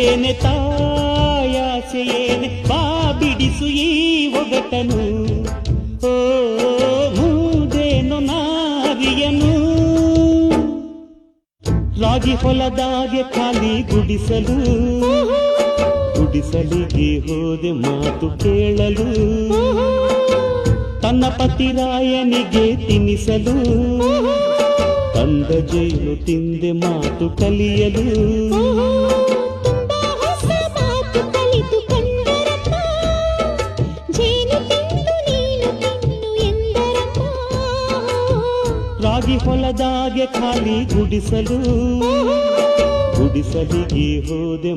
ಏನೆ ತಾಯಾಸೆ ಏನೆ ಬಾ ಬಿಡಿಸು ಈ ಒಗಟನು ಓ ಮೂದೇನು ನಾರಿಯನು ರಾಗಿ ಹೊಲದಾಗೆ ಖಾಲಿ ಗುಡಿಸಲು ಗುಡಿಸಲಿಗೆ ಹೋದೆ ಮಾತು ಕೇಳಲು ತನ್ನ ಪತಿರಾಯನಿಗೆ ತಿನ್ನಿಸಲು ತಂದ ಜೇನು ತಿಂದೆ ಮಾತು ಕಲಿಯಲು ರಾಗಿ ಹೊಲದಾಗೆ ಖಾಲಿ ಗುಡಿಸಲು ಗುಡಿಸಲಿಗೆ ಹೋದೆ